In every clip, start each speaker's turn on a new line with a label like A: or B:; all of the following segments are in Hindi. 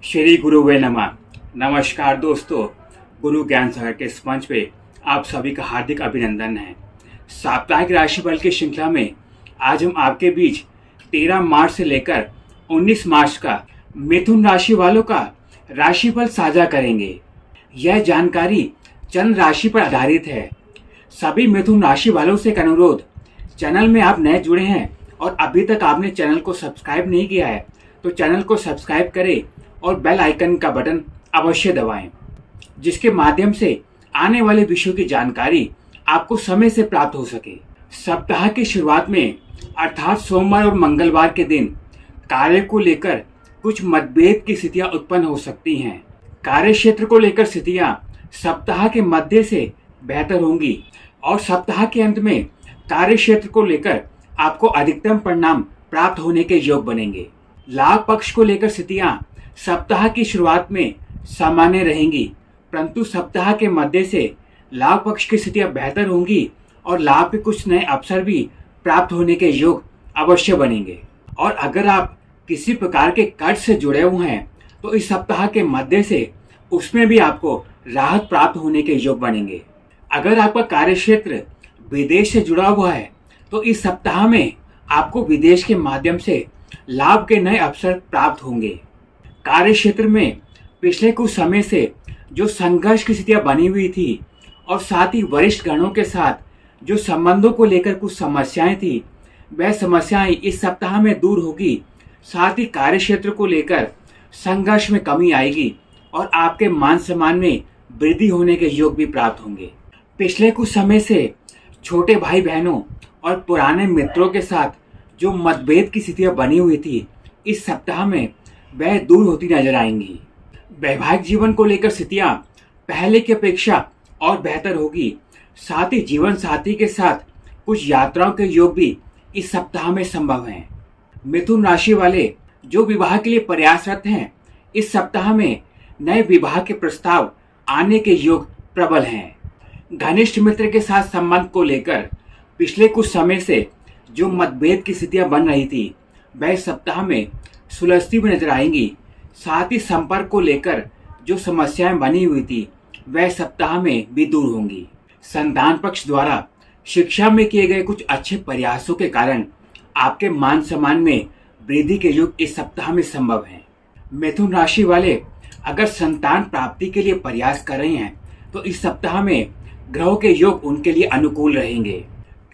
A: श्री गुरुवे नमः। नमस्कार दोस्तों, गुरु ज्ञान सागर के इस मंच पे आप सभी का हार्दिक अभिनंदन है। साप्ताहिक राशिफल की श्रृंखला में आज हम आपके बीच 13 मार्च से लेकर 19 मार्च का मिथुन राशि वालों का राशिफल साझा करेंगे। यह जानकारी चंद्र राशि पर आधारित है। सभी मिथुन राशि वालों से एक अनुरोध, चैनल में आप नए जुड़े हैं और अभी तक आपने चैनल को सब्सक्राइब नहीं किया है तो चैनल को सब्सक्राइब करें और बेल आइकन का बटन अवश्य दबाएं, जिसके माध्यम से आने वाले विषयों की जानकारी आपको समय से प्राप्त हो सके। सप्ताह की शुरुआत में अर्थात सोमवार और मंगलवार के दिन कार्य को लेकर कुछ मतभेद की स्थितियां उत्पन्न हो सकती हैं। कार्य क्षेत्र को लेकर स्थितियां सप्ताह के मध्य से बेहतर होंगी और सप्ताह के अंत में कार्य क्षेत्र को लेकर आपको अधिकतम परिणाम प्राप्त होने के योग बनेंगे। लाभ पक्ष को लेकर स्थितियां सप्ताह की शुरुआत में सामान्य रहेंगी, परंतु सप्ताह के मध्य से लाभ पक्ष की स्थितियां बेहतर होंगी और लाभ के कुछ नए अवसर भी प्राप्त होने के योग अवश्य बनेंगे। और अगर आप किसी प्रकार के कर्ज से जुड़े हुए हैं तो इस सप्ताह के मध्य से उसमें भी आपको राहत प्राप्त होने के योग बनेंगे। अगर आपका कार्य क्षेत्र विदेश से जुड़ा हुआ है तो इस सप्ताह में आपको विदेश के माध्यम से लाभ के नए अवसर प्राप्त होंगे। कार्य क्षेत्र में पिछले कुछ समय से जो संघर्ष की स्थितियां बनी हुई थी और साथ ही वरिष्ठ गणों के साथ जो संबंधों को लेकर कुछ समस्याएं थी, वह समस्याएं इस सप्ताह में दूर होगी। साथ ही कार्य क्षेत्र को लेकर संघर्ष में कमी आएगी और आपके मान सम्मान में वृद्धि होने के योग भी प्राप्त होंगे। पिछले कुछ समय से छोटे भाई बहनों और पुराने मित्रों के साथ जो मतभेद की स्थितियां बनी हुई थी, इस सप्ताह में वह दूर होती नजर आएंगी। वैवाहिक जीवन को लेकर स्थितियां पहले की अपेक्षा और बेहतर होगी। साथ ही जीवन साथी के साथ कुछ यात्राओं के योग भी इस सप्ताह में संभव हैं। मिथुन राशि वाले जो विवाह के लिए प्रयासरत हैं, इस सप्ताह में नए विवाह के प्रस्ताव आने के योग प्रबल हैं। घनिष्ठ मित्र के साथ संबंध को लेकर पिछले कुछ समय से जो मतभेद की स्थितियां बन रही थी, वह सप्ताह में सुलझती हुई नजर आएंगी। साथ ही संपर्क को लेकर जो समस्याएं बनी हुई थी, वह सप्ताह में भी दूर होंगी। संतान पक्ष द्वारा शिक्षा में किए गए कुछ अच्छे प्रयासों के कारण आपके मान सम्मान में वृद्धि के योग इस सप्ताह में संभव हैं। मिथुन राशि वाले अगर संतान प्राप्ति के लिए प्रयास कर रहे हैं तो इस सप्ताह में ग्रहों के योग उनके लिए अनुकूल रहेंगे।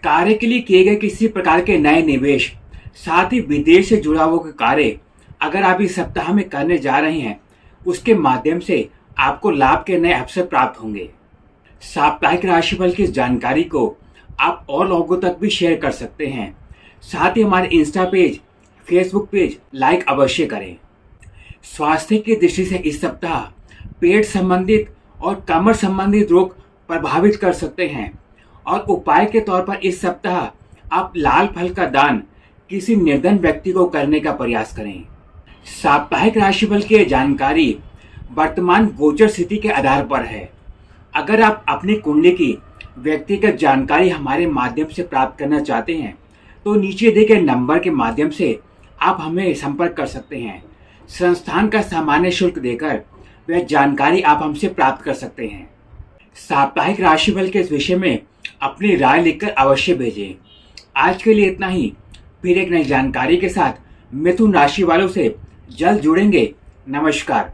A: कार्य के लिए किए गए किसी प्रकार के नए निवेश, साथ ही विदेश से जुड़ा हुआ कार्य अगर आप इस सप्ताह में करने जा रहे हैं, उसके माध्यम से आपको लाभ के नए अवसर प्राप्त होंगे। साप्ताहिक राशिफल की इस जानकारी को आप और लोगों तक भी शेयर कर सकते हैं। साथ ही हमारे Insta page, Facebook page like अवश्य करें। स्वास्थ्य की दृष्टि से इस सप्ताह पेट संबंधित और कमर संबंधित रोग प्रभावित कर सकते हैं और उपाय के तौर पर इस सप्ताह आप लाल फल का दान किसी निर्धन व्यक्ति को करने का प्रयास करें। साप्ताहिक राशिफल की जानकारी वर्तमान गोचर स्थिति के आधार पर है। अगर आप अपनी कुंडली की व्यक्तिगत जानकारी हमारे माध्यम से प्राप्त करना चाहते हैं तो नीचे दिए गए नंबर के माध्यम से आप हमें संपर्क कर सकते हैं। संस्थान का सामान्य शुल्क देकर वह जानकारी आप हमसे प्राप्त कर सकते हैं। साप्ताहिक राशिफल के इस विषय में अपनी राय लिखकर अवश्य भेजें। आज के लिए इतना ही। फिर एक नई जानकारी के साथ मिथुन राशि वालों से जल्द जुड़ेंगे। नमस्कार।